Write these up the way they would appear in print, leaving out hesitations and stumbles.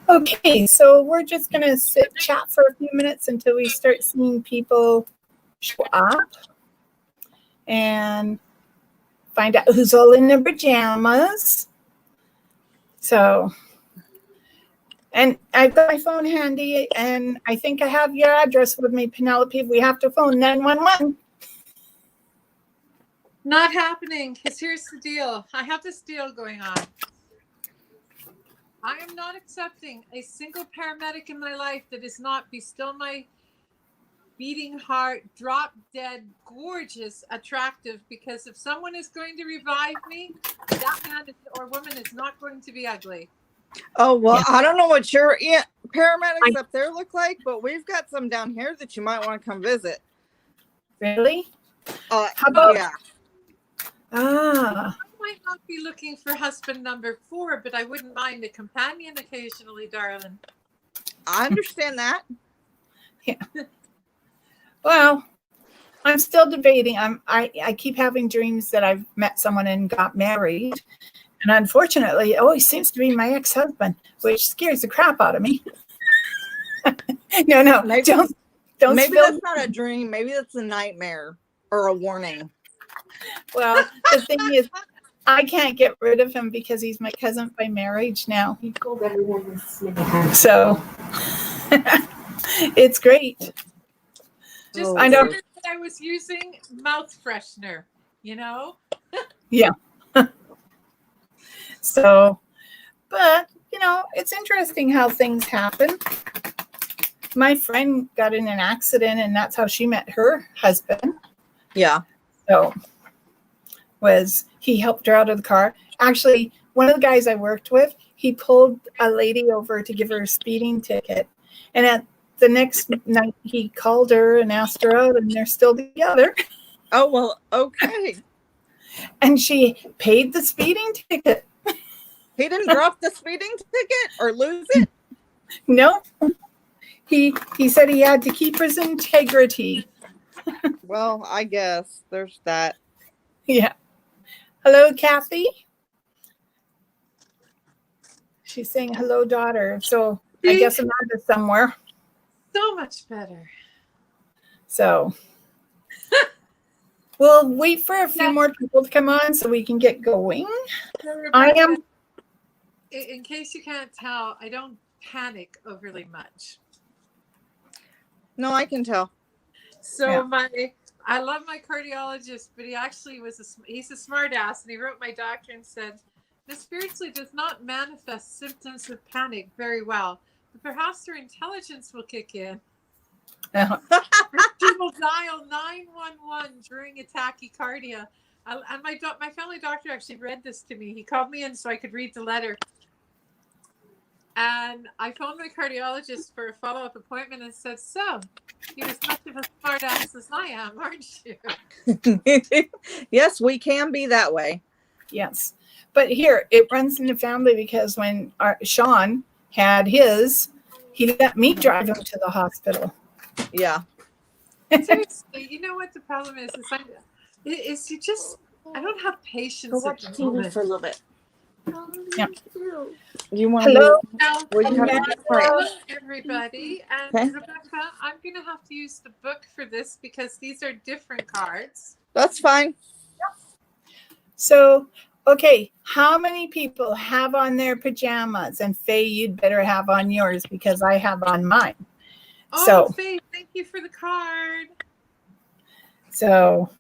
Okay, so we're just going to sit chat for a few minutes until we start seeing people show up and find out who's all in their pajamas. So, and I've got my phone handy, and I think I have your address with me, Penelope. If we have to phone 911. Not happening, because here's the deal. I have this deal going on. I am not accepting a single paramedic in my life that is not be still my beating heart, drop dead, gorgeous, attractive, because if someone is going to revive me, that man or woman is not going to be ugly. Oh, well, I don't know what your paramedics up there look like, but we've got some down here that you might want to come visit. Really? How about, yeah. Ah. I might not be looking for husband number 4, but I wouldn't mind a companion occasionally, darling. I understand that. Yeah. Well, I'm still debating. I keep having dreams that I've met someone and got married. And unfortunately, it always seems to be my ex-husband, which scares the crap out of me. No, maybe, don't. Maybe that's not a dream. Maybe that's a nightmare or a warning. Well, the thing is, I can't get rid of him because he's my cousin by marriage now. He told everyone this. So it's great. Just I know that I was using mouth freshener, you know? Yeah. So, but, you know, it's interesting how things happen. My friend got in an accident, and that's how she met her husband. Yeah. So, he helped her out of the car. Actually, one of the guys I worked with, he pulled a lady over to give her a speeding ticket. And at the next night, he called her and asked her out, and they're still together. Oh, well, okay. And she paid the speeding ticket. He didn't drop the speeding ticket or lose it? No. He said he had to keep his integrity. Well, I guess there's that. Yeah. Hello, Kathy. She's saying hello, daughter. So I guess Amanda's somewhere. So much better. So we'll wait for a few more people to come on so we can get going. I am. In case you can't tell, I don't panic overly much. No, I can tell. So I love my cardiologist, but he actually he's a smart ass, and he wrote my doctor and said, this spiritually does not manifest symptoms of panic very well, but perhaps their intelligence will kick in. People dial 911 during a tachycardia. And my family doctor actually read this to me. He called me in so I could read the letter. And I phoned my cardiologist for a follow-up appointment and said, so, you're as much of a smart ass as I am, aren't you? Yes, we can be that way. Yes. But here, it runs in the family because when Sean had his, he let me drive him to the hospital. Yeah. Seriously, you know what the problem is? I don't have patience. Go watch TV for a little bit. Yeah. You want hello, hello, everybody. And Rebecca, I'm going to have to use the book for this because these are different cards. That's fine. So, okay, how many people have on their pajamas? And Faye, you'd better have on yours because I have on mine. Oh, so, Faye, thank you for the card. So,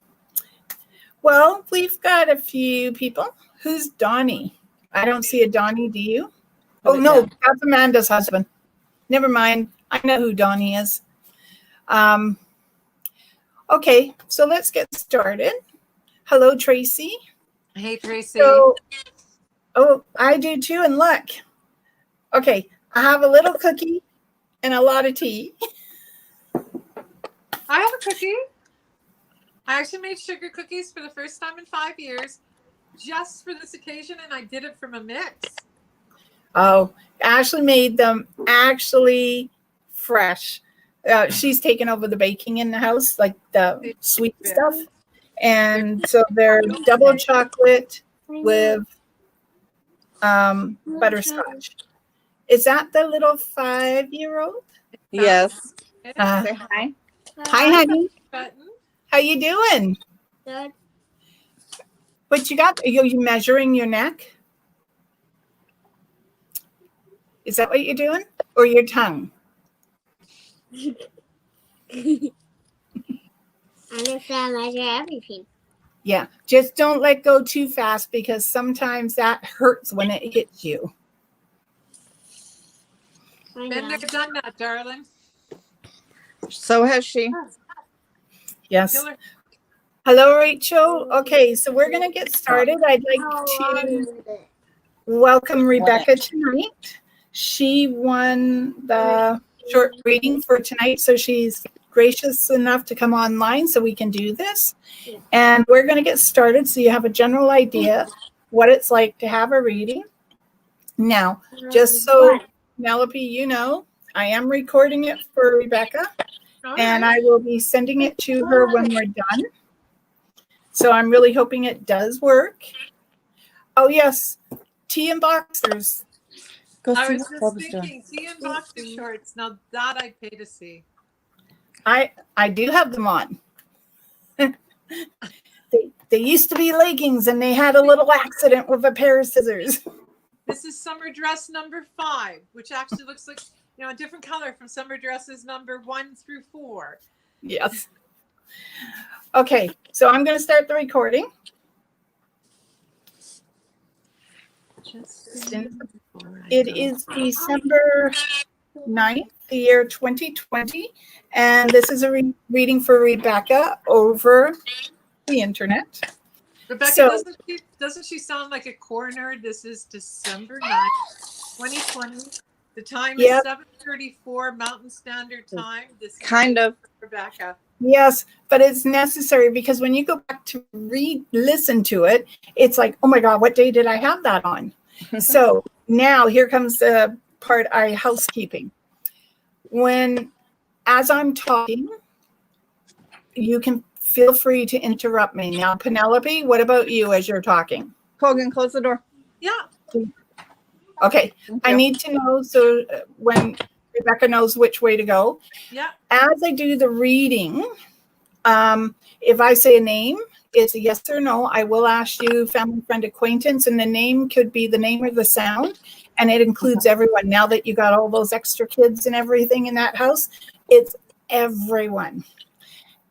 well, we've got a few people. Who's Donnie? I don't see a Donnie, do you? Oh, no, that's Amanda's husband. Never mind. I know who Donnie is. Okay, so let's get started. Hello, Tracy. Hey, Tracy. So, I do too, and look. Okay, I have a little cookie and a lot of tea. I have a cookie. I actually made sugar cookies for the first time in 5 years, just for this occasion, and I did it from a mix. Oh, Ashley made them actually fresh. She's taken over the baking in the house, like the sweet stuff. And so they're double chocolate with butterscotch. Is that the little 5-year-old? Yes. Uh, Say hi. Hi, honey. Button. How you doing? Good. What you got? Are you measuring your neck? Is that what you're doing? Or your tongue? I understand measure everything. Yeah. Just don't let go too fast because sometimes that hurts when it hits you. I Been know. there, done that, darling. So has she. Yes. Killer. Hello, Rachel. Okay, so we're going to get started. I'd like How long to is it? welcome Rebecca tonight. She won the short reading for tonight, so she's gracious enough to come online so we can do this. And we're going to get started so you have a general idea what it's like to have a reading. Now, just so Penelope, you know, I am recording it for Rebecca, All and right. I will be sending it to her when we're done. So I'm really hoping it does work. Oh, yes, tea and boxers. Go I see was what just Bubba's doing. thinking, tea and boxer shorts. Now that I'd pay to see. I do have them on. They used to be leggings, and they had a little accident with a pair of scissors. This is summer dress number 5, which actually looks like, a different color from summer dresses number 1 through 4. Yes. Okay, so I'm going to start the recording. It is December 9th, the year 2020, and this is a reading for Rebecca over the internet. Rebecca, So- doesn't she sound like a coroner? This is December 9th, 2020. The time Yep. is 7:34 Mountain Standard Time. This is Kind of. Rebecca. Yes, but it's necessary because when you go back to listen to it, it's like, oh my God, what day did I have that on? So now here comes the part housekeeping. As I'm talking, you can feel free to interrupt me. Now, Penelope, what about you as you're talking? Hogan, close the door. Yeah. Okay, Thank I you. need to know so when Rebecca knows which way to go. Yeah. As I do the reading, if I say a name, it's a yes or no. I will ask you family, friend, acquaintance, and the name could be the name or the sound, and it includes everyone. Now that you got all those extra kids and everything in that house, it's everyone.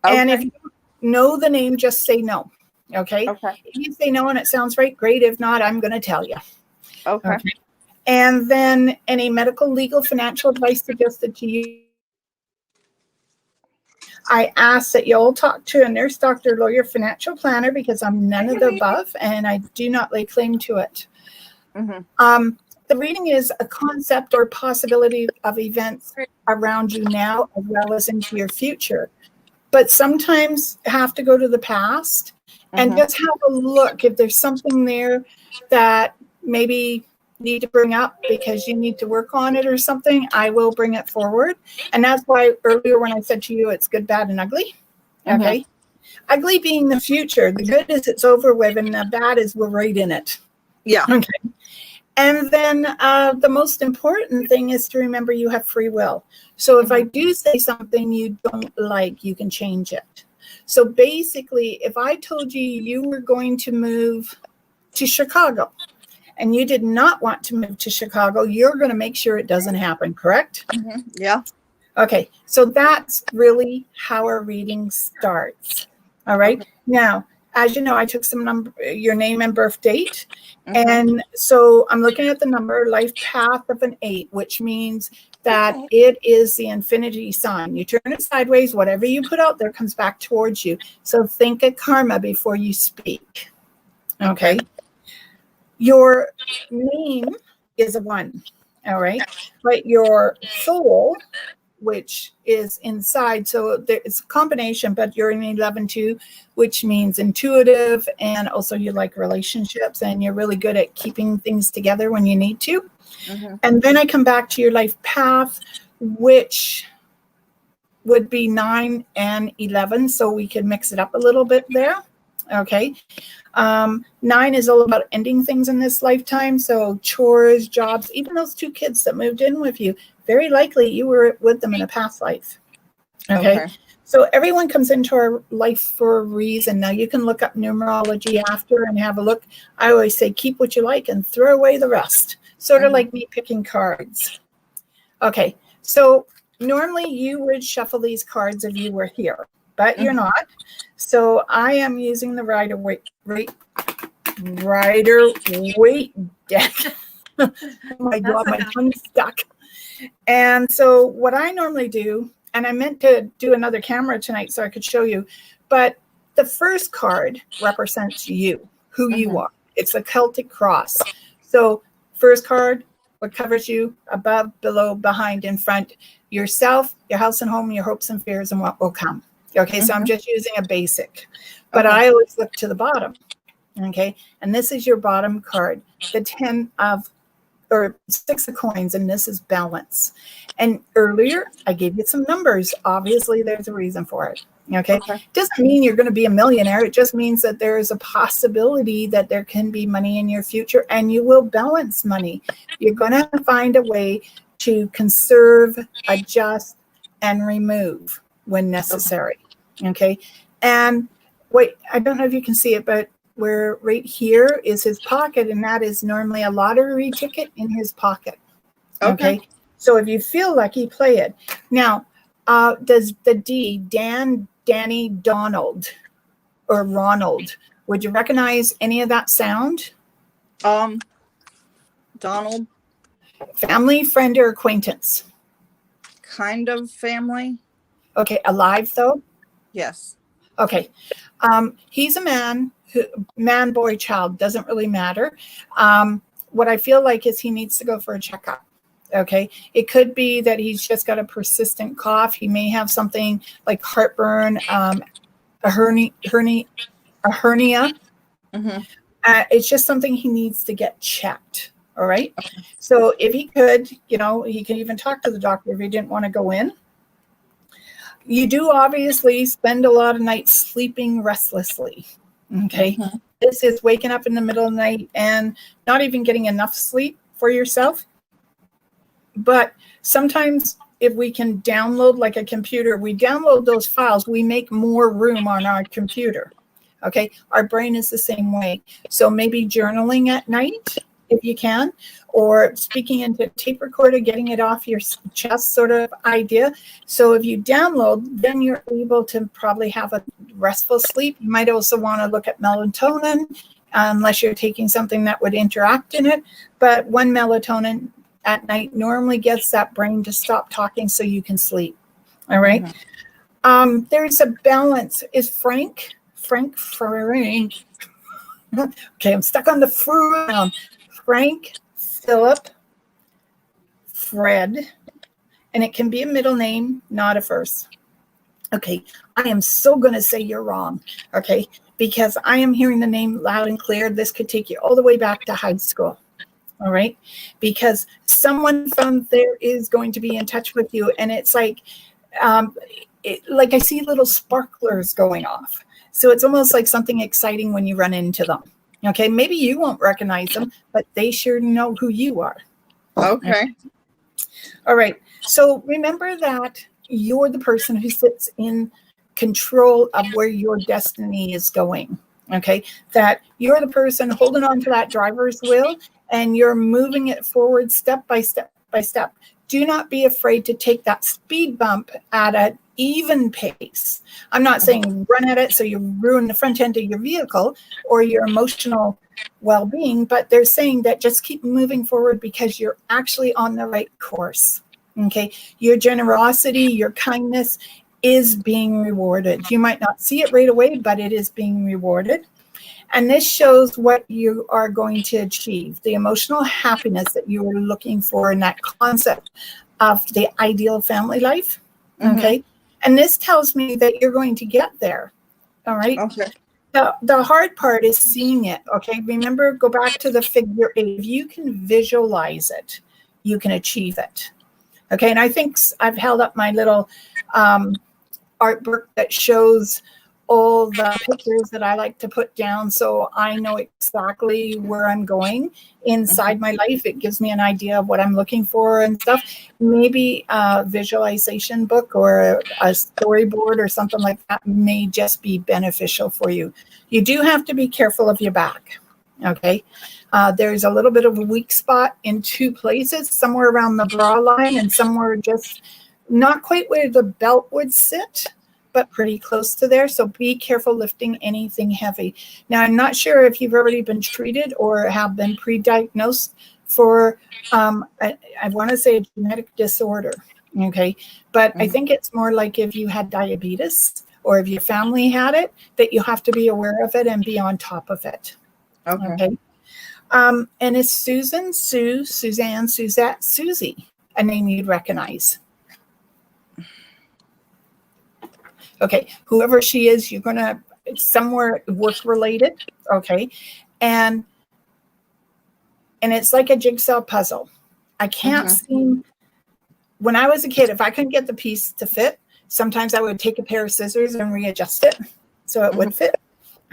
And if Okay. you know the name, just say no. Okay? Okay. If you say no and it sounds right, great. If not, I'm going to tell you. Okay. Okay. And then any medical, legal, financial advice suggested to you. I ask that you all talk to a nurse, doctor, lawyer, financial planner, because I'm none of the above and I do not lay claim to it. Mm-hmm. The reading is a concept or possibility of events around you now as well as into your future. But sometimes have to go to the past and just have a look if there's something there that maybe need to bring up because you need to work on it or something, I will bring it forward. And that's why earlier when I said to you, it's good, bad, and ugly. Okay. Ugly being the future. The good is it's over with, and the bad is we're right in it. Yeah. Okay. And then the most important thing is to remember you have free will. So if I do say something you don't like, you can change it. So basically, if I told you you were going to move to Chicago and you did not want to move to Chicago, you're going to make sure it doesn't happen, correct? Yeah. Okay, so that's really how our reading starts. All right. Okay. Now, as you know, I took your name and birth date. And so I'm looking at the number life path of an 8, which means that it is the infinity sign. You turn it sideways, whatever you put out there comes back towards you. So think of karma before you speak. Okay. Your name is a 1. All right. But your soul, which is inside. So it's a combination, but you're an 11 too, which means intuitive. And also you like relationships and you're really good at keeping things together when you need to. And then I come back to your life path, which would be 9 and 11. So we can mix it up a little bit there. Okay. 9 is all about ending things in this lifetime. So chores, jobs, even those 2 kids that moved in with you, very likely you were with them in a past life. Okay. So everyone comes into our life for a reason. Now you can look up numerology after and have a look. I always say, keep what you like and throw away the rest. Sort of like me picking cards. Okay. So normally you would shuffle these cards if you were here, but you're not. So I am using the Rider Waite deck. Oh my God, my tongue's stuck. And so what I normally do, and I meant to do another camera tonight so I could show you, but the first card represents you, who you are. It's a Celtic cross. So first card, what covers you above, below, behind, in front, yourself, your house and home, your hopes and fears, and what will come. Okay, so I'm just using a basic, but I always look to the bottom. Okay, and this is your bottom card, the 10 of, or 6 of coins, and this is balance. And earlier I gave you some numbers. Obviously there's a reason for it. Okay. Doesn't mean you're going to be a millionaire. It just means that there is a possibility that there can be money in your future, and you will balance money. You're going to find a way to conserve, adjust, and remove when necessary. Okay. And wait, I don't know if you can see it, but where right here is his pocket, and that is normally a lottery ticket in his pocket. Okay. So if you feel lucky, play it. Now, does the D, Dan, Danny, Donald, or Ronald, would you recognize any of that sound? Donald. Family, friend, or acquaintance? Kind of family. Okay. Alive, though? Yes. Okay. He's a man, man, boy, child, doesn't really matter. What I feel like is he needs to go for a checkup. Okay. It could be that he's just got a persistent cough. He may have something like heartburn, a hernia. It's just something he needs to get checked. All right. So if he could, he can even talk to the doctor if he didn't want to go in. You do obviously spend a lot of nights sleeping restlessly. Okay. This is waking up in the middle of the night and not even getting enough sleep for yourself. But sometimes if we can download like a computer, we download those files, we make more room on our computer. Okay. Our brain is the same way. So maybe journaling at night, if you can, or speaking into a tape recorder, getting it off your chest sort of idea. So if you download, then you're able to probably have a restful sleep. You might also want to look at melatonin, unless you're taking something that would interact in it. But one melatonin at night normally gets that brain to stop talking so you can sleep. All right. There's a balance. Is Frank. Okay, I'm stuck on the fruit. Frank, Philip, Fred, and it can be a middle name, not a first. Okay, I am so going to say you're wrong, okay, because I am hearing the name loud and clear. This could take you all the way back to high school, all right, because someone from there is going to be in touch with you, and it's like I see little sparklers going off. So it's almost like something exciting when you run into them. Okay, maybe you won't recognize them, but they sure know who you are. Okay. All right. So remember that you're the person who sits in control of where your destiny is going. Okay, that you're the person holding on to that driver's wheel and you're moving it forward step by step by step. Do not be afraid to take that speed bump at an even pace. I'm not saying run at it so you ruin the front end of your vehicle or your emotional well-being, but they're saying that just keep moving forward because you're actually on the right course. Okay, your generosity, your kindness is being rewarded. You might not see it right away, but it is being rewarded. And this shows what you are going to achieve, the emotional happiness that you are looking for in that concept of the ideal family life. Okay. And this tells me that you're going to get there. All right. Okay. The hard part is seeing it. Okay. Remember, go back to the figure 8. If you can visualize it, you can achieve it. Okay. And I think I've held up my little art book that shows all the pictures that I like to put down so I know exactly where I'm going inside my life. It gives me an idea of what I'm looking for and stuff. Maybe a visualization book or a storyboard or something like that may just be beneficial for you. You do have to be careful of your back. Okay. There's a little bit of a weak spot in two places, somewhere around the bra line and somewhere just not quite where the belt would sit, but pretty close to there. So be careful lifting anything heavy. Now, I'm not sure if you've already been treated or have been pre-diagnosed for, I want to say a genetic disorder. Okay. But I think it's more like if you had diabetes or if your family had it, that you have to be aware of it and be on top of it. Okay. And it's Susan, Sue, Suzanne, Suzette, Susie, a name you'd recognize. Okay. Whoever she is, you're going to somewhere work related. Okay. And it's like a jigsaw puzzle. I can't seem, when I was a kid, if I couldn't get the piece to fit, sometimes I would take a pair of scissors and readjust it so it would fit.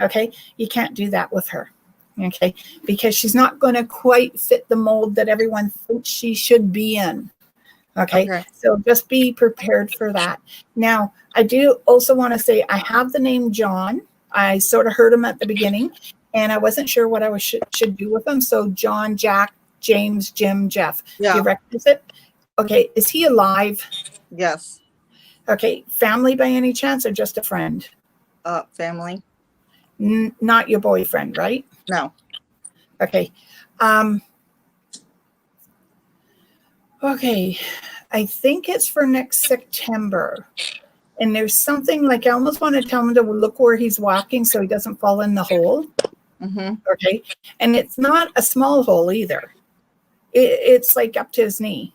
Okay. You can't do that with her. Okay, because she's not going to quite fit the mold that everyone thinks she should be in. Okay, so just be prepared for that. Now, I do also want to say I have the name John. I sort of heard him at the beginning, and I wasn't sure what I should do with him. So John, Jack, James, Jim, Jeff. Yeah. Do you recognize it? Okay, is he alive? Yes. Okay, family by any chance or just a friend? Family. Not your boyfriend, right? No. Okay. Okay. I think it's for next September. And there's something like I almost want to tell him to look where he's walking so he doesn't fall in the hole. Okay. And it's not a small hole either. It's like up to his knee.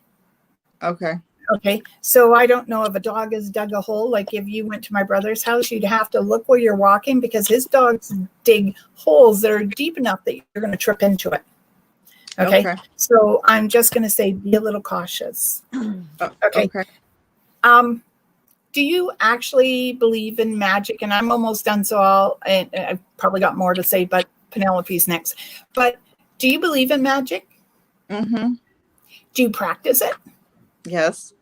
Okay. Okay. So I don't know if a dog has dug a hole. Like if you went to my brother's house, you'd have to look where you're walking because his dogs dig holes that are deep enough that you're going to trip into it. Okay. So I'm just going to say, be a little cautious. Okay. Do you actually believe in magic? And I'm almost done. So I've probably got more to say, but Penelope's next. But do you believe in magic? Do you practice it? Yes.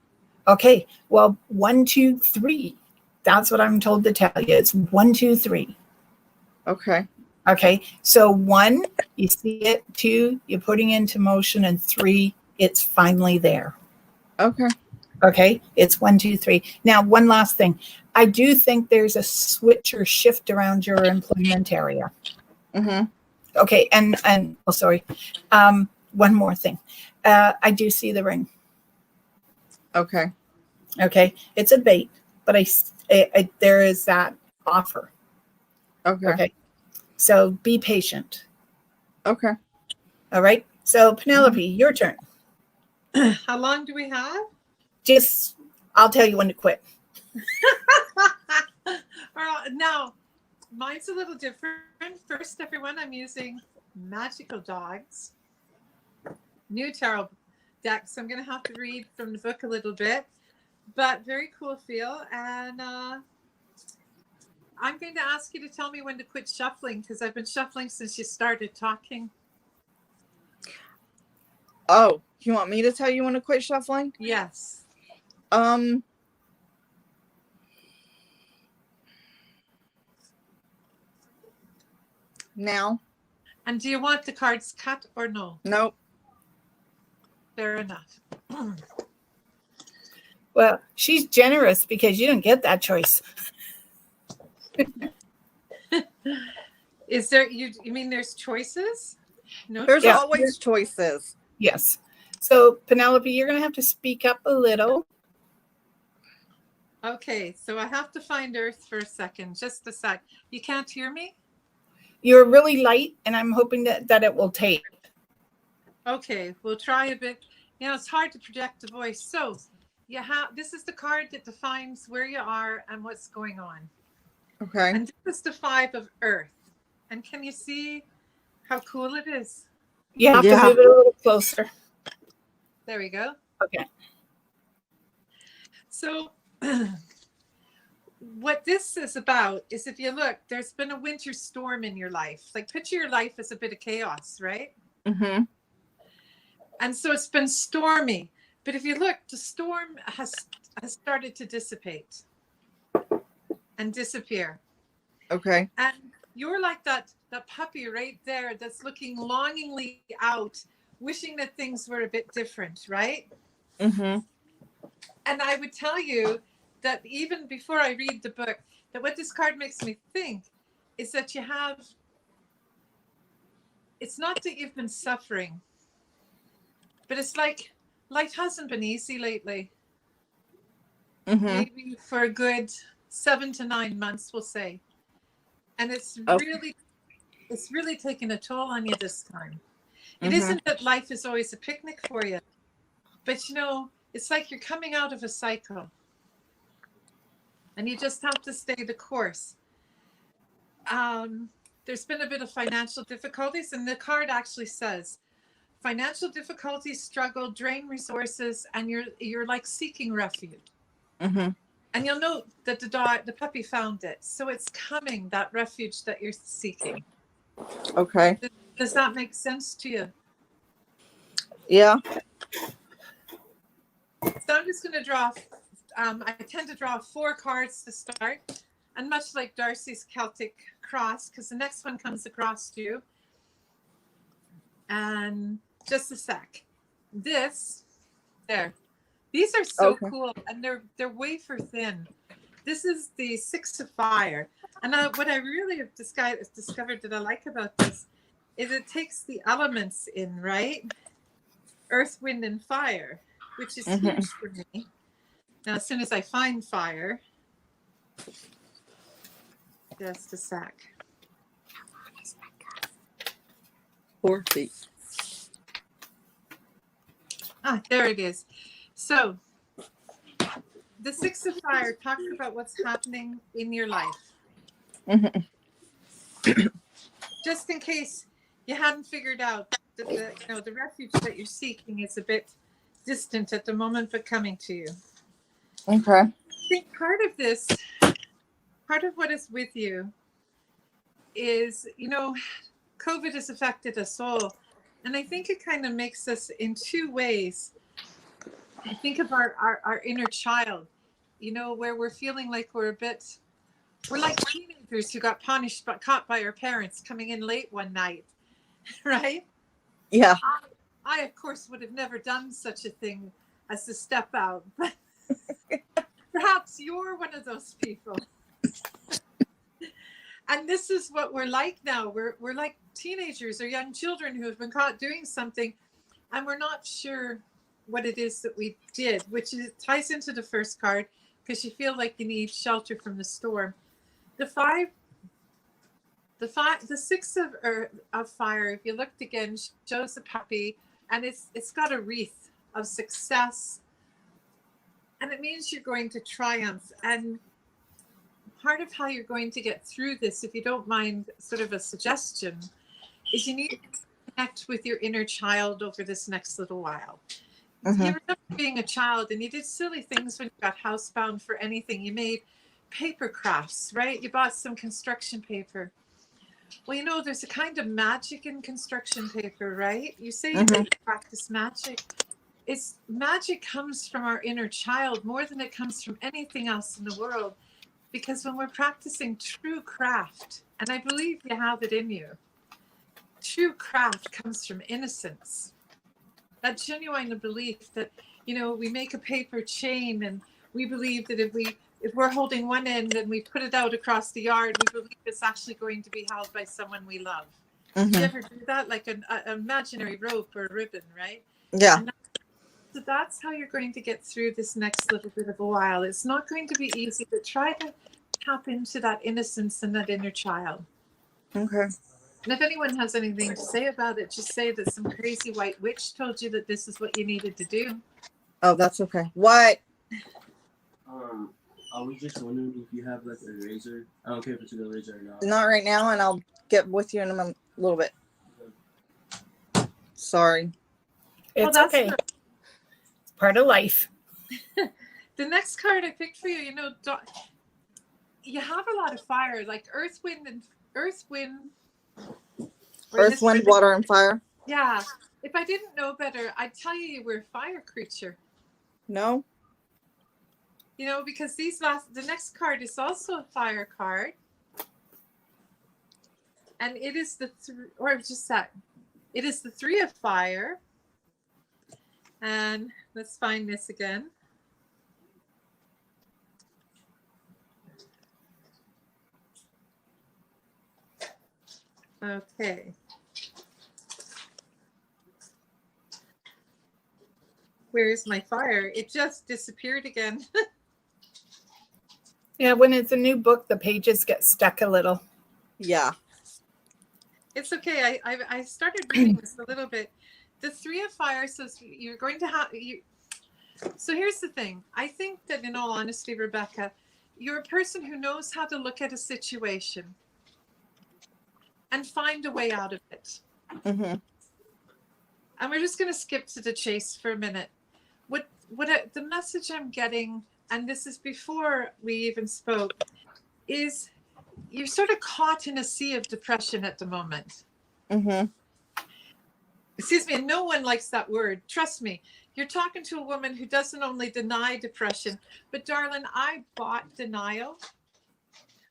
Okay, well, 1, 2, 3. That's what I'm told to tell you. It's 1, 2, 3. Okay. Okay, so 1, you see it. 2, you're putting into motion. And 3, it's finally there. Okay. Okay, it's 1, 2, 3. Now, one last thing. I do think there's a switch or shift around your employment area. Okay, and oh, sorry. One more thing. I do see the ring. Okay. Okay, it's a bait, but I there is that offer. Okay. So be patient. Okay. All right. So Penelope, your turn. How long do we have? Just, I'll tell you when to quit. Now, mine's a little different. First, everyone, I'm using Magical Dogs new tarot deck, so I'm going to have to read from the book a little bit, but very cool feel. And I'm going to ask you to tell me when to quit shuffling because I've been shuffling since you started talking. Oh, you want me to tell you when to quit shuffling? Yes. Now. And do you want the cards cut or no? Nope. Fair enough. Well, she's generous because you didn't get that choice. Is there, you mean there's choices? No. There's always choices. Yes. So Penelope, you're going to have to speak up a little. Okay, so I have to find Earth for a second. Just a sec. You can't hear me? You're really light, and I'm hoping that it will take. Okay, we'll try a bit. You know, it's hard to project a voice. So you have, this is the card that defines where you are and what's going on. Okay. And this is the 5 of Earth. And can you see how cool it is? You have to move it a little closer. There we go. Okay. So what this is about is, if you look, there's been a winter storm in your life. Like, picture your life as a bit of chaos, right? Mm-hmm. And so it's been stormy. But if you look, the storm has started to dissipate and disappear. Okay. And you're like that puppy right there that's looking longingly out, wishing that things were a bit different, right? Mm-hmm. And I would tell you that even before I read the book, that what this card makes me think is that it's not that you've been suffering, but it's like life hasn't been easy lately. Mm-hmm. Maybe for a good 7 to 9 months, we'll say. And it's really taken a toll on you this time. It isn't that life is always a picnic for you, but it's like you're coming out of a cycle and you just have to stay the course. There's been a bit of financial difficulties, and the card actually says financial difficulties, struggle, drain resources, and you're like seeking refuge. Mm-hmm. And you'll note that the puppy found it. So it's coming, that refuge that you're seeking. Okay. Does that make sense to you? Yeah. So I'm just going to draw, I tend to draw 4 cards to start. And much like D'Arcy's Celtic cross, because the next one comes across to you. And just a sec. These are so cool, and they're wafer thin. This is the 6 of fire. And what I really have discovered that I like about this is it takes the elements in, right? Earth, wind, and fire, which is huge for me. Now, as soon as I find fire, just a sec. 4 feet. There it is. So the 6 of fire talks about what's happening in your life. Mm-hmm. Just in case you hadn't figured out that the refuge that you're seeking is a bit distant at the moment, but coming to you. Okay. I think part of what is with you is, COVID has affected us all. And I think it kind of makes us in 2 ways. I think of our inner child, where we're feeling like we're like teenagers who got punished but caught by our parents coming in late one night, right? Yeah. I of course would have never done such a thing as to step out, but perhaps you're one of those people. And this is what we're like now. We're like teenagers or young children who have been caught doing something, and we're not sure what it is that we did, which ties into the first card, because you feel like you need shelter from the storm. The 6 of fire, if you looked again, shows a puppy, and it's got a wreath of success, and it means you're going to triumph. And part of how you're going to get through this, if you don't mind sort of a suggestion, is you need to connect with your inner child over this next little while. Mm-hmm. You remember being a child and you did silly things when you got housebound for anything. You made paper crafts, right? You bought some construction paper. Well, there's a kind of magic in construction paper, right? You say that you practice magic. Magic comes from our inner child more than it comes from anything else in the world. Because when we're practicing true craft, and I believe you have it in you, true craft comes from innocence. That genuine belief that, we make a paper chain, and we believe that if we're holding one end and we put it out across the yard, we believe it's actually going to be held by someone we love. Mm-hmm. Do you ever do that? Like an imaginary rope or a ribbon, right? Yeah. So that's how you're going to get through this next little bit of a while. It's not going to be easy, but try to tap into that innocence and that inner child. Okay. And if anyone has anything to say about it, just say that some crazy white witch told you that this is what you needed to do. Oh, that's okay. What? I was just wondering if you have like a razor. I don't care if it's a good razor or not. Not right now, and I'll get with you in a little bit. Sorry. It's okay. It's part of life. The next card I picked for you, you have a lot of fire, like earth, wind, Earth, wind, water, and fire. Yeah. If I didn't know better, I'd tell you were a fire creature. No. You know, because the next card is also a fire card. And it is it is the 3 of fire. And let's find this again. Okay. Where's my fire? It just disappeared again. Yeah, when it's a new book, the pages get stuck a little. Yeah. It's okay. I started reading this a little bit. The 3 of fire says you're going to have So here's the thing. I think that in all honesty, Rebecca, you're a person who knows how to look at a situation and find a way out of it. Mm-hmm. And we're just going to skip to the chase for a minute. The message I'm getting, and this is before we even spoke, is you're sort of caught in a sea of depression at the moment. Mm-hmm. Excuse me, and no one likes that word. Trust me. You're talking to a woman who doesn't only deny depression, but darling, I bought denial.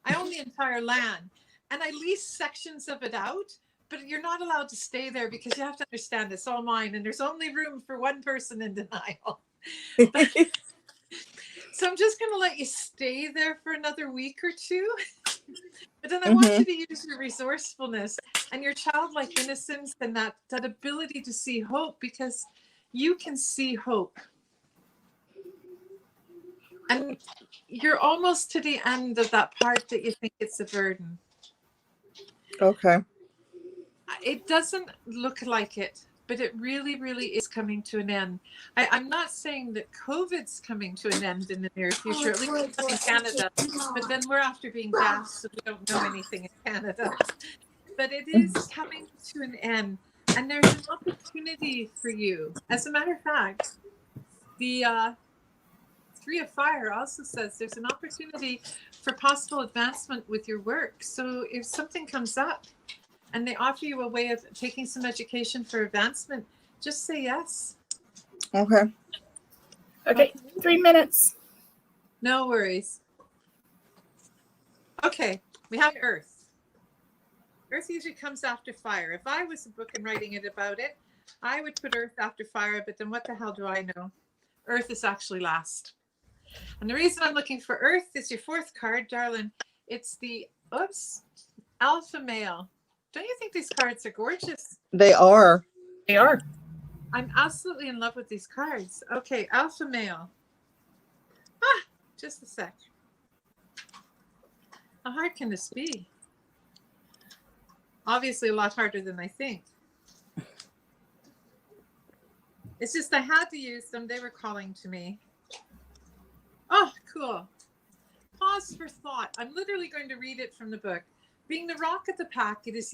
I own the entire land, and I lease sections of it out, but you're not allowed to stay there because you have to understand it's all mine, and there's only room for one person in denial. So I'm just going to let you stay there for another week or two. But then I want you to use your resourcefulness and your childlike innocence and that ability to see hope, because you can see hope. And you're almost to the end of that part that you think it's a burden. Okay. It doesn't look like it, but it really, really is coming to an end. I'm not saying that COVID's coming to an end in the near future, at least in Canada, but then we're after being gassed, so we don't know anything in Canada. But it is coming to an end, and there's an opportunity for you. As a matter of fact, the 3 of fire also says there's an opportunity for possible advancement with your work. So if something comes up and they offer you a way of taking some education for advancement, just say yes. Okay. Okay, 3 minutes. No worries. Okay, we have Earth. Earth usually comes after fire. If I was a book and writing it about it, I would put Earth after fire, but then what the hell do I know? Earth is actually last. And the reason I'm looking for Earth is your 4th card, darling. It's the, alpha male. Don't you think these cards are gorgeous? They are. They are. I'm absolutely in love with these cards. Okay, alpha male. Just a sec. How hard can this be? Obviously a lot harder than I think. It's just I had to use them. They were calling to me. Oh, cool. Pause for thought. I'm literally going to read it from the book. Being the rock of the pack, it is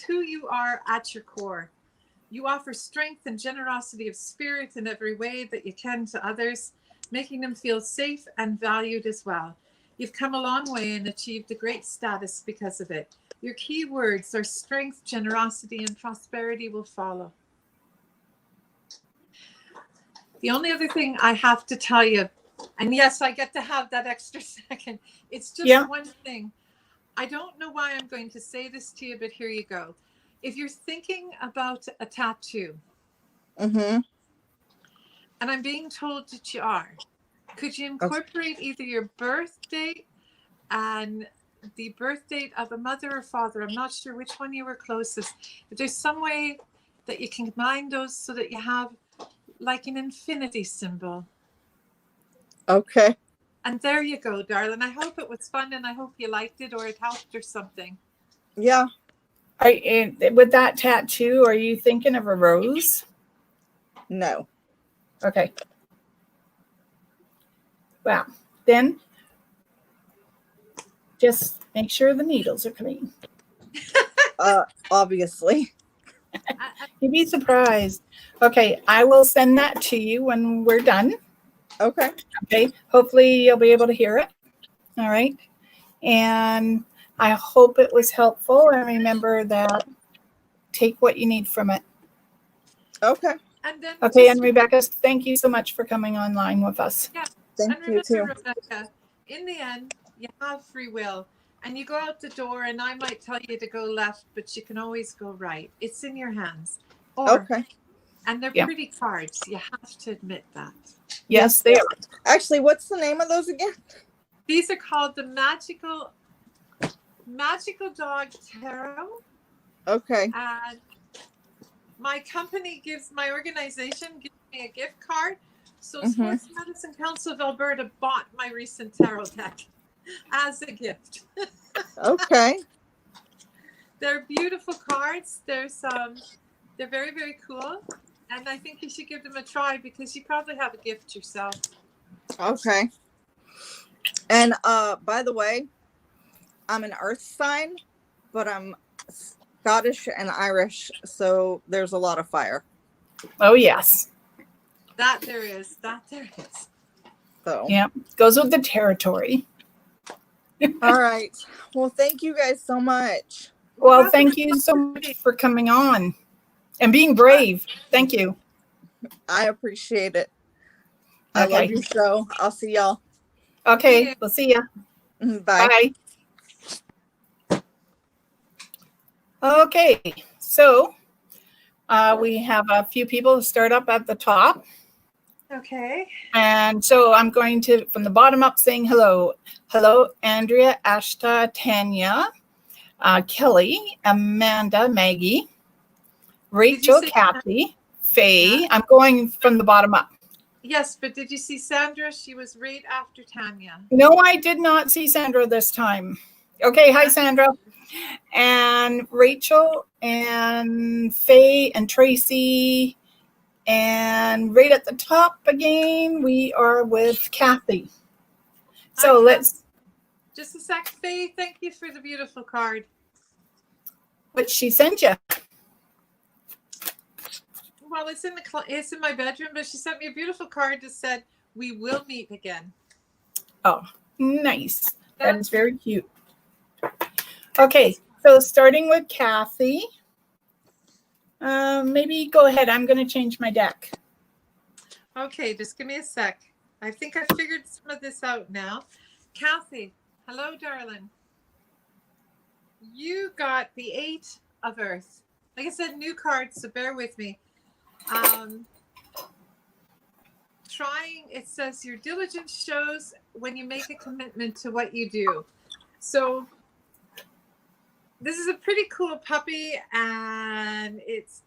who you are at your core. You offer strength and generosity of spirit in every way that you can to others, making them feel safe and valued as well. You've come a long way and achieved a great status because of it. Your key words are strength, generosity, and prosperity will follow. The only other thing I have to tell you, and yes, I get to have that extra second. It's just one thing. I don't know why I'm going to say this to you, but here you go. If you're thinking about a tattoo, and I'm being told that you are, could you incorporate either your birth date and the birth date of a mother or father? I'm not sure which one you were closest. If there's some way that you can combine those so that you have like an infinity symbol. Okay. And there you go, darling. I hope it was fun and I hope you liked it or it helped or something. Yeah. With that tattoo, are you thinking of a rose? No. Okay. Well, then just make sure the needles are clean. Obviously. You'd be surprised. Okay, I will send that to you when we're done. Okay. Okay. Hopefully you'll be able to hear it. All right. And I hope it was helpful. And remember that take what you need from it. Okay. And then Okay. just And Rebecca, thank you so much for coming online with us. yeah. Thank And you too. remember, Rebecca, in the end, you have free will. And you go out the door, and I might tell you to go left, but you can always go right. It's in your hands. Or, Okay. and they're Yeah. pretty cards. You have to admit that. Yes, they are. Actually, what's the name of those again? These are called the Magical Dog Tarot. Okay. And my organization gives me a gift card. So Sports Medicine Council of Alberta bought my recent tarot deck as a gift. Okay. They're beautiful cards. They're very, very cool. And I think you should give them a try because you probably have a gift yourself. Okay. And by the way, I'm an earth sign, but I'm Scottish and Irish, so there's a lot of fire. Oh, yes. That there is. So Yeah. Goes with the territory. all right. Well, thank you guys so much. Well, thank you so much for coming on and being brave. Thank you. I appreciate it. I Okay. love your show. I'll see y'all. Okay. We'll see ya. Bye. Bye. Okay. So we have a few people to start up at the top. Okay. And so I'm going to, from the bottom up, saying hello. Hello, Andrea, Ashta, Tanya, Kelly, Amanda, Maggie, Rachel, Kathy, Faye. I'm going from the bottom up. Yes, but did you see Sandra? She was right after Tanya. No, I did not see Sandra this time. Okay, hi, Sandra. And Rachel and Faye and Tracy. And right at the top again, we are with Kathy. So let's. Just a sec, Faye. Thank you for the beautiful card. What she sent you? Well, it's in my bedroom, but she sent me a beautiful card that said, "We will meet again." Oh, nice. That is very cute. Okay, so starting with Kathy. Maybe go ahead. I'm going to change my deck. Okay, just give me a sec. I think I figured some of this out now. Kathy, hello, darling. You got the 8 of Earth. Like I said, new cards, so bear with me. It says your diligence shows when you make a commitment to what you do. So this is a pretty cool puppy, and it's,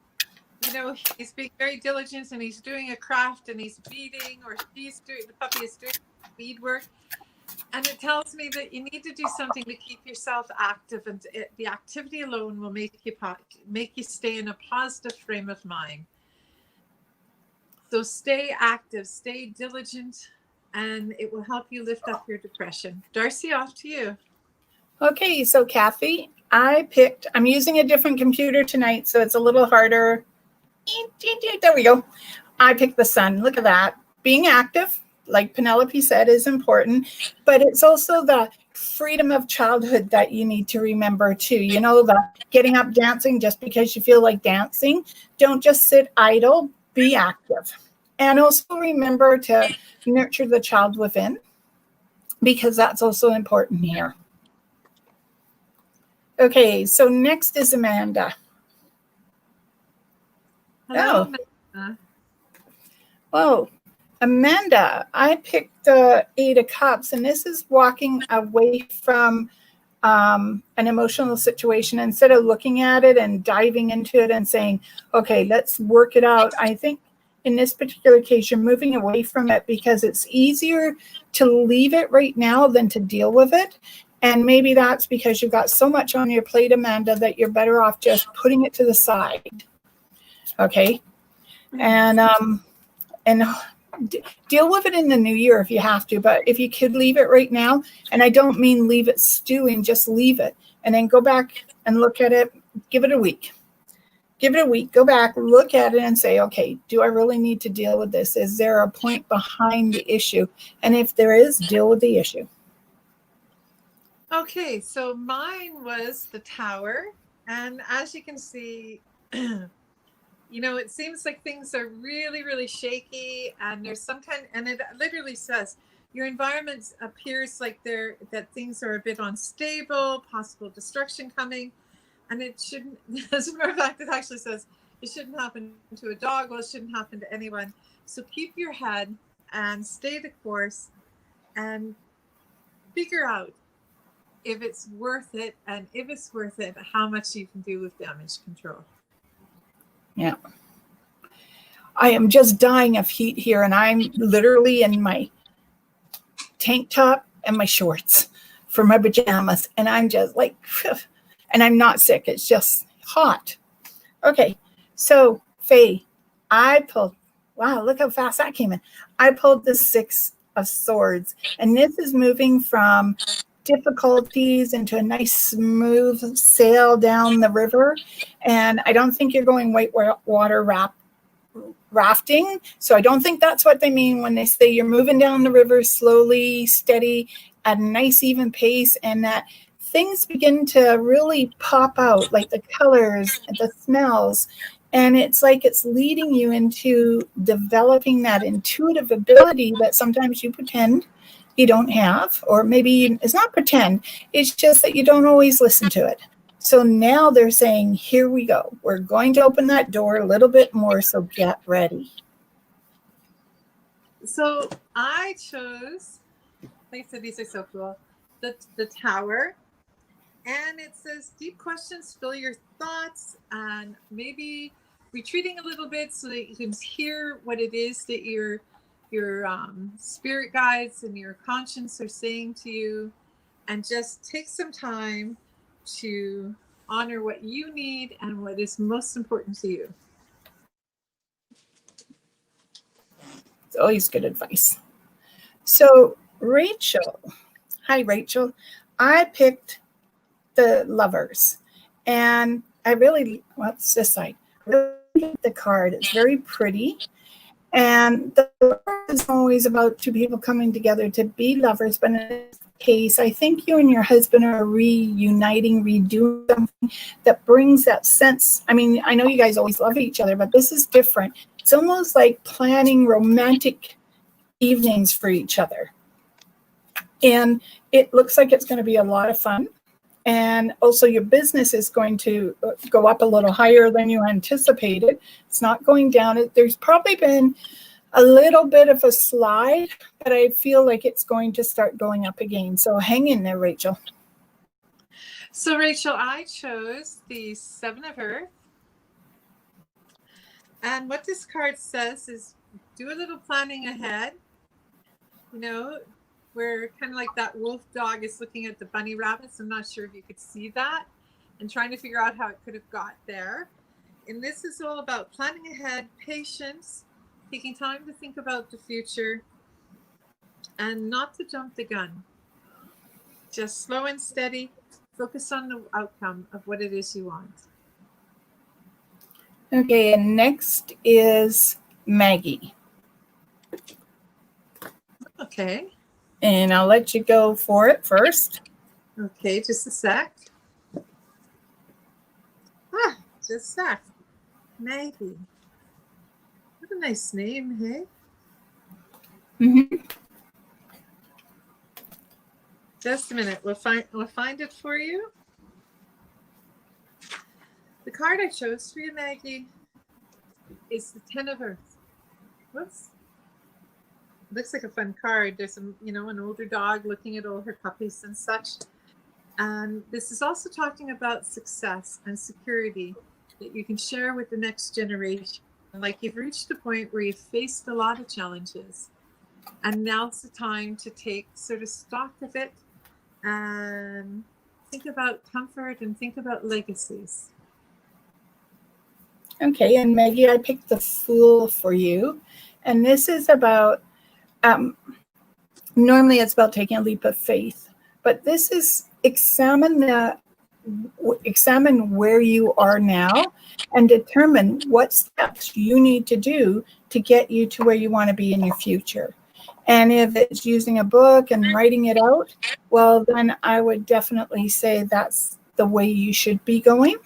he's being very diligent, and he's doing a craft, and he's beading, or the puppy is doing beadwork. And it tells me that you need to do something to keep yourself active, and the activity alone will make you stay in a positive frame of mind. So stay active, stay diligent, and it will help you lift up your depression. D'Arcy, off to you. Okay, so Kathy, I'm using a different computer tonight, so it's a little harder. There we go. I picked the sun. Look at that. Being active, like Penelope said, is important, but it's also the freedom of childhood that you need to remember too. The getting up dancing just because you feel like dancing. Don't just sit idle, be active. And also remember to nurture the child within, because that's also important here. Okay, so next is Amanda. Hello, Amanda. Oh, Amanda, I picked the 8 of Cups, and this is walking away from an emotional situation. Instead of looking at it and diving into it and saying, okay, let's work it out. I think in this particular case, you're moving away from it because it's easier to leave it right now than to deal with it. And maybe that's because you've got so much on your plate, Amanda, that you're better off just putting it to the side. Okay. And deal with it in the new year if you have to, but if you could leave it right now, and I don't mean leave it stewing, just leave it and then go back and look at it, give it a week, go back, look at it and say, okay, do I really need to deal with this? Is there a point behind the issue? And if there is, deal with the issue. Okay, so mine was the tower. And as you can see, it seems like things are really, really shaky. And there's some kind, and it literally says, your environment appears like that things are a bit unstable, possible destruction coming. And it shouldn't, as a matter of fact, it actually says it shouldn't happen to a dog. Well, it shouldn't happen to anyone. So keep your head and stay the course and figure out if it's worth it, and if it's worth it, how much you can do with damage control. Yeah. I am just dying of heat here, and I'm literally in my tank top and my shorts for my pajamas, and I'm just like, and I'm not sick. It's just hot. Okay. So, Faye, wow, look how fast that came in. I pulled the 6 of Swords, and this is moving from difficulties into a nice smooth sail down the river. And I don't think you're going whitewater rafting. So I don't think that's what they mean when they say you're moving down the river slowly, steady, at a nice even pace, and that things begin to really pop out, like the colors and the smells. And it's like it's leading you into developing that intuitive ability that sometimes you pretend you don't have, or maybe it's not pretend, it's just that you don't always listen to it. So now they're saying, here we go. We're going to open that door a little bit more, so get ready. So I chose, like I said, these are so cool, the tower. And it says, deep questions fill your thoughts, and maybe retreating a little bit so that you can hear what it is that your spirit guides and your conscience are saying to you, and just take some time to honor what you need and what is most important to you. It's always good advice. So Rachel, hi Rachel, I picked the Lovers, and it's this side. I really like the card. It's very pretty. And the word is always about two people coming together to be lovers. But in this case, I think you and your husband are reuniting, redoing something that brings that sense. I mean, I know you guys always love each other, but this is different. It's almost like planning romantic evenings for each other. And it looks like it's going to be a lot of fun. And also your business is going to go up a little higher than you anticipated. It's not going down. There's probably been a little bit of a slide, but I feel like it's going to start going up again. So hang in there, Rachel. So Rachel, I chose the 7 of Earth. And what this card says is do a little planning ahead. Where kind of like that wolf dog is looking at the bunny rabbits. I'm not sure if you could see that, and trying to figure out how it could have got there. And this is all about planning ahead, patience, taking time to think about the future, and not to jump the gun. Just slow and steady, focus on the outcome of what it is you want. Okay, and next is Maggie. Okay. And I'll let you go for it first. Okay, just a sec. Just a sec. Maggie. What a nice name, hey? Mm-hmm. Just a minute. We'll find it for you. The card I chose for you, Maggie, is the 10 of Earth. Whoops. Looks like a fun card. There's an older dog looking at all her puppies and such. And this is also talking about success and security that you can share with the next generation. Like you've reached a point where you've faced a lot of challenges, and now's the time to take sort of stock of it and think about comfort and think about legacies. Okay, and Maggie, I picked the Fool for you. And this is about normally it's about taking a leap of faith, but this is examine where you are now and determine what steps you need to do to get you to where you want to be in your future. And if it's using a book and writing it out, well, then I would definitely say that's the way you should be going.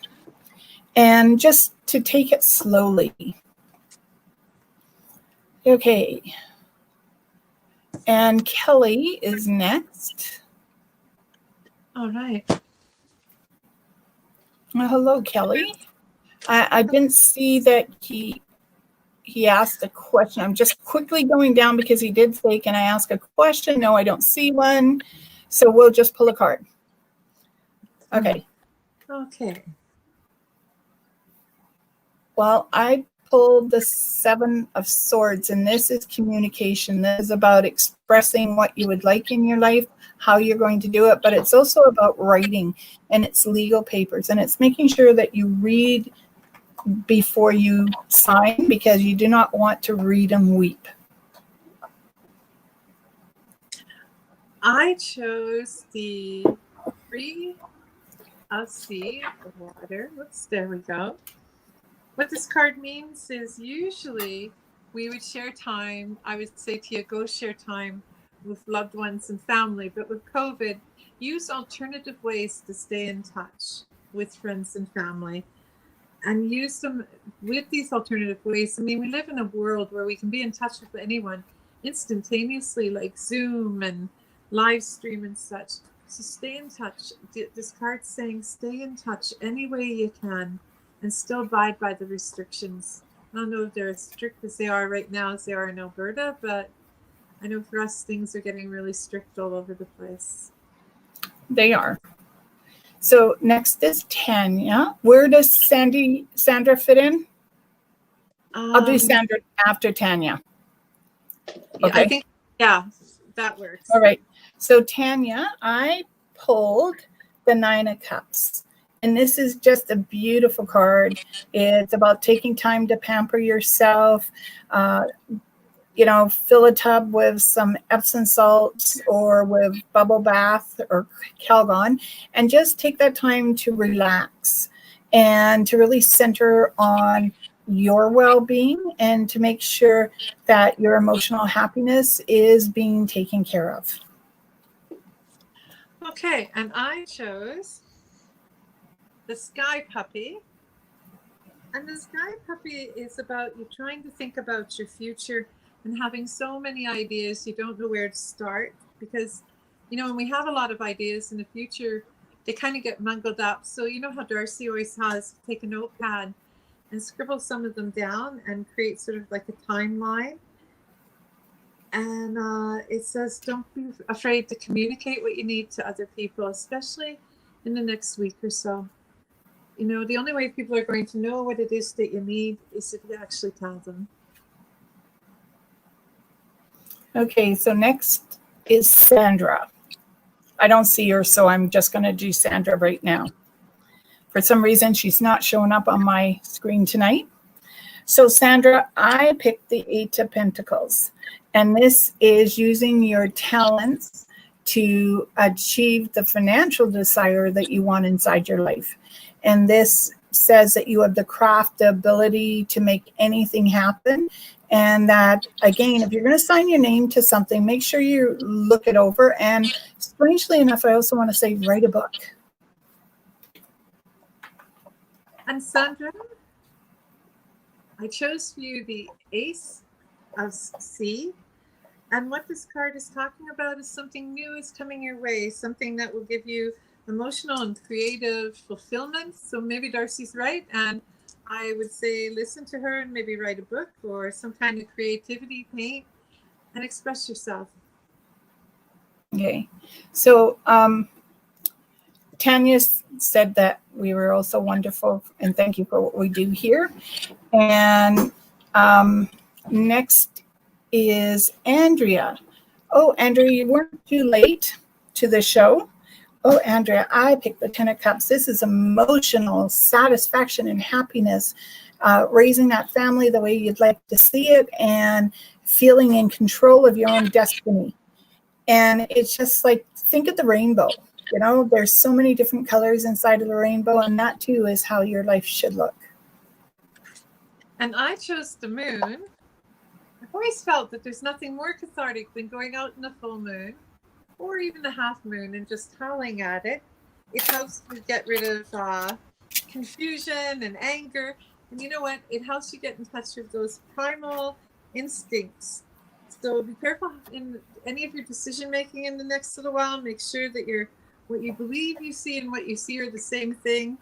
And just to take it slowly. Okay. And Kelly is next. All right. Well, hello, Kelly. I didn't see that he asked a question. I'm just quickly going down because he did say, can I ask a question? No, I don't see one. So we'll just pull a card. Okay. Okay. Well, I pulled the 7 of Swords, and this is communication. This is about expressing what you would like in your life, how you're going to do it, but it's also about writing, and it's legal papers, and it's making sure that you read before you sign, because you do not want to read and weep. I chose the 3 of Sea of Water. Oops, there we go. What this card means is usually we would share time. I would say to you, go share time with loved ones and family. But with COVID, use alternative ways to stay in touch with friends and family, and use them with these alternative ways. I mean, we live in a world where we can be in touch with anyone instantaneously, like Zoom and live stream and such. So stay in touch. This card's saying stay in touch any way you can and still abide by the restrictions. I don't know if they're as strict as they are right now as they are in Alberta, but I know for us things are getting really strict all over the place. They are. So next is Tanya. Where does Sandra fit in? I'll do Sandra after Tanya. Okay. I think, yeah, that works. All right. So Tanya, I pulled the 9 of Cups. And this is just a beautiful card. It's about taking time to pamper yourself. Fill a tub with some Epsom salts or with bubble bath or Calgon, and just take that time to relax and to really center on your well-being and to make sure that your emotional happiness is being taken care of. Okay, and I chose the Sky Puppy. And the Sky Puppy is about you trying to think about your future and having so many ideas you don't know where to start, because when we have a lot of ideas in the future, they kind of get mangled up. So you know how D'Arcy always has take a notepad and scribble some of them down and create sort of like a timeline. And it says don't be afraid to communicate what you need to other people, especially in the next week or so. The only way people are going to know what it is that you need is if you actually tell them. Okay, so next is Sandra. I don't see her, so I'm just going to do Sandra right now. For some reason, she's not showing up on my screen tonight. So Sandra, I picked the 8 of Pentacles, and this is using your talents to achieve the financial desire that you want inside your life. And this says that you have the craft, the ability to make anything happen. And that, again, if you're going to sign your name to something, make sure you look it over. And strangely enough, I also want to say, write a book. And Sandra, I chose for you the Ace of Sea. And what this card is talking about is something new is coming your way, something that will give you emotional and creative fulfillment. So maybe D'Arcy's right, and I would say listen to her and maybe write a book or some kind of creativity, paint, and express yourself. Okay, so Tanya said that we were also wonderful, and thank you for what we do here. And next is Andrea. Oh, Andrea, you weren't too late to the show. Oh, Andrea, I picked the 10 of Cups. This is emotional satisfaction and happiness, raising that family the way you'd like to see it and feeling in control of your own destiny. And it's just like, think of the rainbow. There's so many different colors inside of the rainbow, and that too is how your life should look. And I chose the moon. I've always felt that there's nothing more cathartic than going out in a full moon or even the half moon and just howling at it. It helps to get rid of confusion and anger. And you know what? It helps you get in touch with those primal instincts. So be careful in any of your decision making in the next little while. Make sure that what you believe you see and what you see are the same thing.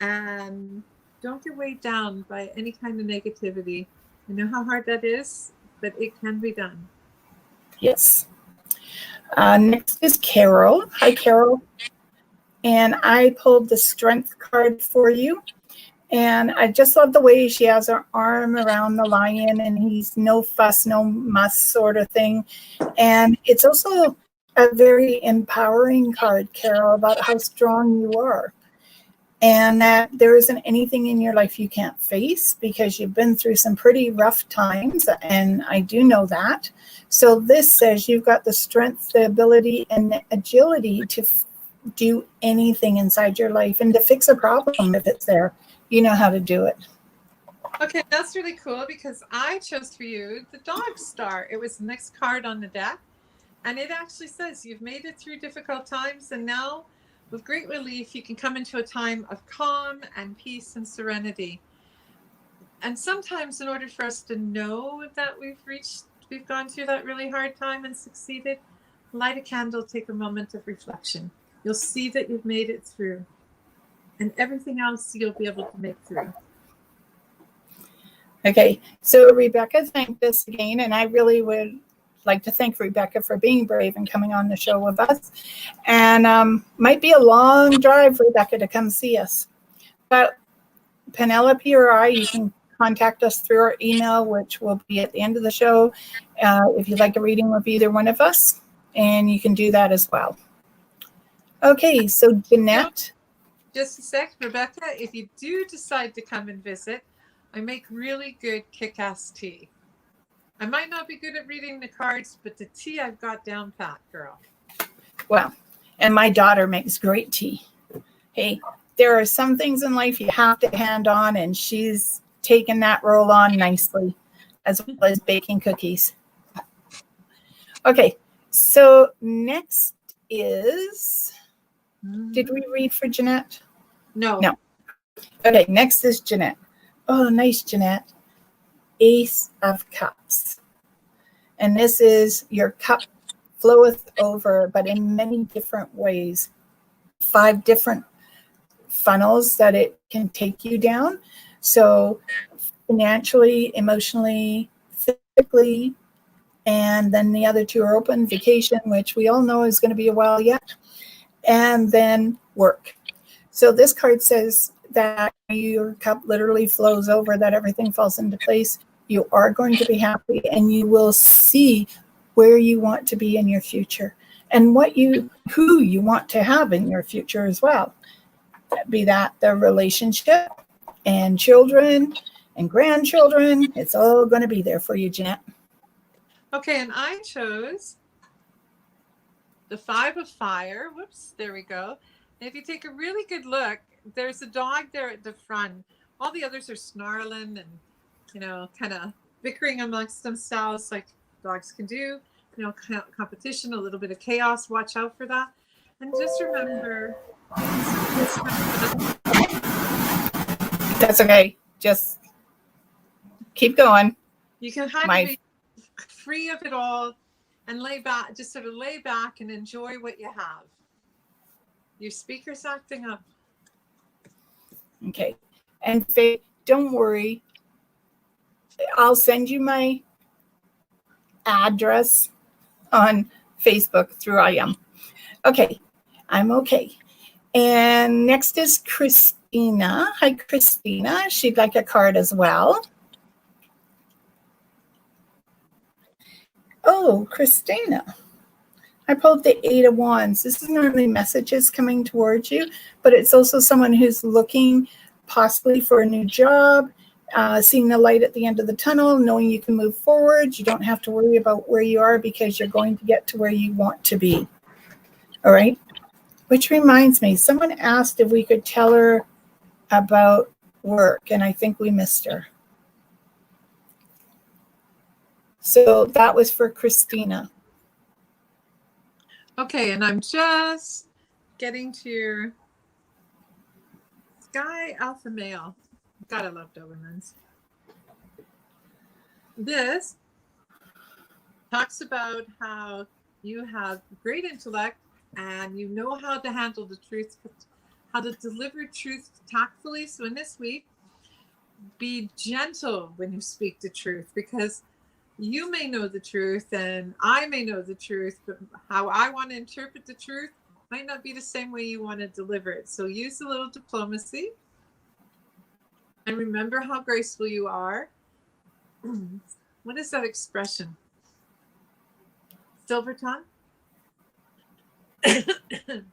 And don't get weighed down by any kind of negativity. I know how hard that is, but it can be done. Yes. Next is Carol. Hi, Carol. And I pulled the Strength card for you. And I just love the way she has her arm around the lion, and he's no fuss, no muss sort of thing. And it's also a very empowering card, Carol, about how strong you are. And that there isn't anything in your life you can't face because you've been through some pretty rough times. And I do know that. So this says you've got the strength, the ability, and the agility to do anything inside your life and to fix a problem if it's there. You know how to do it. Okay, that's really cool because I chose for you the Dog Star. It was the next card on the deck. And it actually says you've made it through difficult times, and now with great relief, you can come into a time of calm and peace and serenity. And sometimes in order for us to know that we've gone through that really hard time and succeeded, light a candle, take a moment of reflection. You'll see that you've made it through. And everything else you'll be able to make through. Okay, so Rebecca thanked us again, and I really would like to thank Rebecca for being brave and coming on the show with us. And might be a long drive, Rebecca, to come see us. But Penelope or I, you can contact us through our email, which will be at the end of the show, if you'd like a reading with either one of us, and you can do that as well. Okay, so Jeanette. Just a sec, Rebecca, if you do decide to come and visit, I make really good kick-ass tea. I might not be good at reading the cards, but the tea I've got down pat, girl. Well, and my daughter makes great tea. Hey, there are some things in life you have to hand on, and she's taken that role on nicely, as well as baking cookies. Okay, so next is, did we read for Jeanette? No. Okay, next is Jeanette. Oh, nice, Jeanette. Ace of Cups. And this is your cup floweth over, but in many different ways. 5 different funnels that it can take you down. So financially, emotionally, physically, and then the other 2 are open. Vacation, which we all know is going to be a while yet, and then work. So this card says that your cup literally flows over, that everything falls into place. You are going to be happy, and you will see where you want to be in your future and who you want to have in your future as well. Be that the relationship and children and grandchildren. It's all going to be there for you, Jeanette. Okay, and I chose the 5 of Fire. Whoops, there we go. And if you take a really good look, there's a dog there at the front. All the others are snarling and, kind of bickering amongst themselves like dogs can do. Competition, a little bit of chaos. Watch out for that. And just remember. That's okay. Just keep going. You can be free of it all and lay back and enjoy what you have. Your speaker's acting up. Okay. And Faith, don't worry. I'll send you my address on Facebook through IM. Okay. I'm okay. And next is Christina. Hi, Christina. She'd like a card as well. Oh, Christina. I pulled the 8 of Wands. This is normally messages coming towards you, but it's also someone who's looking possibly for a new job, seeing the light at the end of the tunnel, knowing you can move forward. You don't have to worry about where you are because you're going to get to where you want to be. All right? Which reminds me, someone asked if we could tell her about work, and I think we missed her. So that was for Christina. Okay, and I'm just getting to your Sky Alpha Male. Gotta love Dobermans. This talks about how you have great intellect and you know how to handle the truth, how to deliver truth tactfully. So in this week, be gentle when you speak the truth, because you may know the truth and I may know the truth, but how I want to interpret the truth might not be the same way you want to deliver it. So use a little diplomacy and remember how graceful you are. What is that expression? Silver tongue?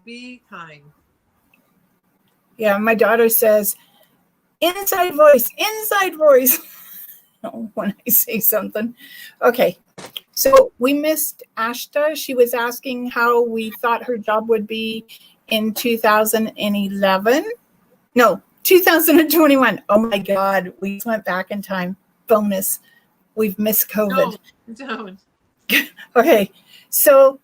Be kind. Yeah, my daughter says, inside voice, when I say something. Okay, so we missed Ashta. She was asking how we thought her job would be in 2011. No, 2021. Oh my God, we went back in time. Bonus. We've missed COVID. Don't. Okay, so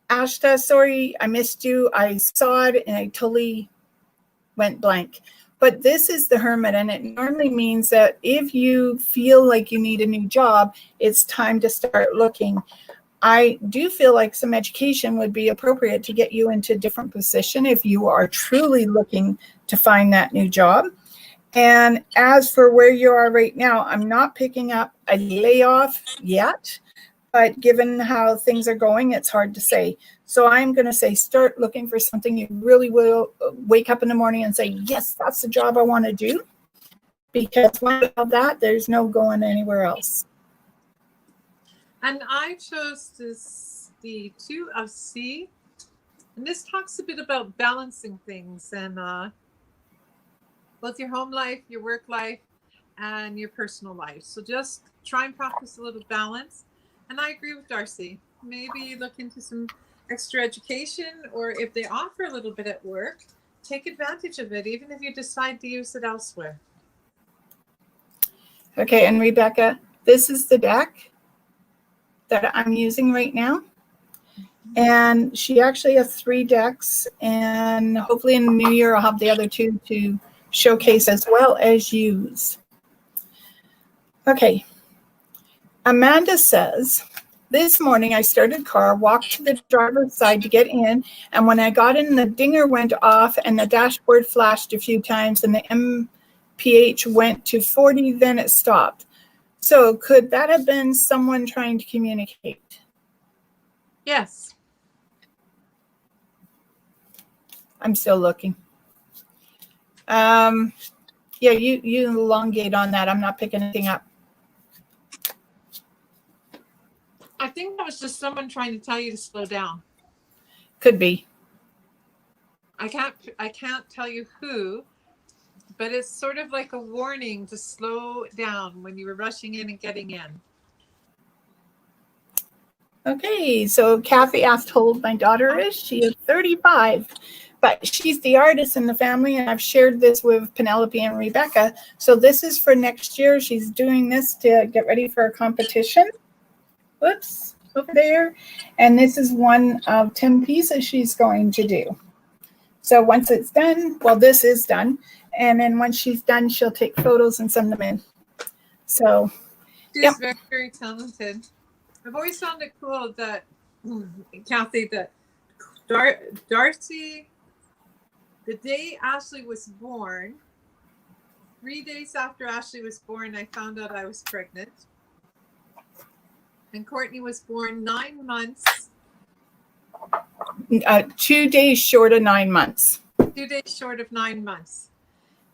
Ashta, sorry, I missed you. I saw it and I totally went blank. But this is the hermit, and it normally means that if you feel like you need a new job, it's time to start looking. I do feel like some education would be appropriate to get you into a different position if you are truly looking to find that new job. And as for where you are right now, I'm not picking up a layoff yet, but given how things are going, it's hard to say. So I'm going to say start looking for something you really will wake up in the morning and say, yes, that's the job I want to do. Because when you have that, there's no going anywhere else. And I chose the 2 of C. And this talks a bit about balancing things and both your home life, your work life, and your personal life. So just try and practice a little balance. And I agree with D'Arcy. Maybe look into some extra education, or if they offer a little bit at work, take advantage of it, even if you decide to use it elsewhere. Okay, and Rebecca, this is the deck that I'm using right now. And she actually has 3 decks, and hopefully in the new year I'll have the other 2 to showcase as well as use. Okay. Amanda says, this morning I started car, walked to the driver's side to get in, and when I got in, the dinger went off and the dashboard flashed a few times and the MPH went to 40, then it stopped. So could that have been someone trying to communicate? Yes. I'm still looking. Yeah, you elongate on that. I'm not picking anything up. I think that was just someone trying to tell you to slow down. Could be. I can't tell you who, but it's sort of like a warning to slow down when you were rushing in and getting in. Okay, so Kathy asked how old my daughter is. She is 35, but she's the artist in the family, and I've shared this with Penelope and Rebecca. So this is for next year. She's doing this to get ready for a competition. Whoops, over there. And this is one of 10 pieces she's going to do. So once it's done, well, this is done. And then once she's done, she'll take photos and send them in. So she's very, very talented. I've always found it cool that, Kathy, that D'Arcy, the day Ashley was born, 3 days after Ashley was born, I found out I was pregnant. And Courtney was born 9 months. 2 days short of 9 months. 2 days short of 9 months.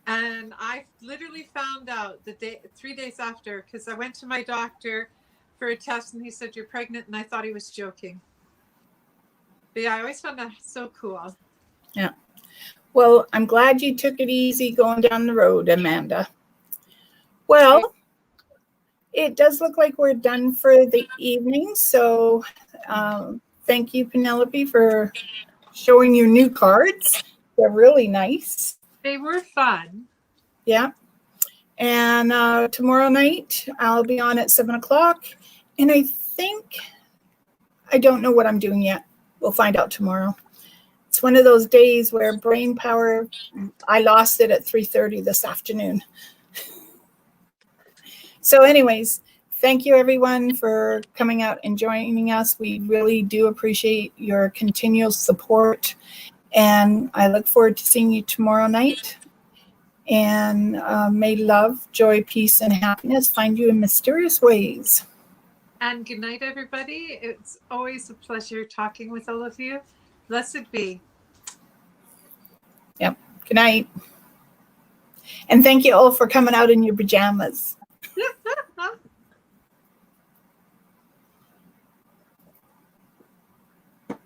And I literally found out the day 3 days after, because I went to my doctor for a test and he said, you're pregnant, and I thought he was joking. But yeah, I always found that so cool. Yeah. Well, I'm glad you took it easy going down the road, Amanda. Well, it does look like we're done for the evening. So thank you, Penelope, for showing your new cards. They're really nice. They were fun. Yeah. And tomorrow night, I'll be on at 7 o'clock. And I think, I don't know what I'm doing yet. we'll find out tomorrow. It's one of those days where brain power, I lost it at 3:30 this afternoon. So anyways, thank you everyone for coming out and joining us. We really do appreciate your continual support. And I look forward to seeing you tomorrow night. And may love, joy, peace, and happiness find you in mysterious ways. And good night, everybody. It's always a pleasure talking with all of you. Blessed be. Yep. Good night. And thank you all for coming out in your pajamas.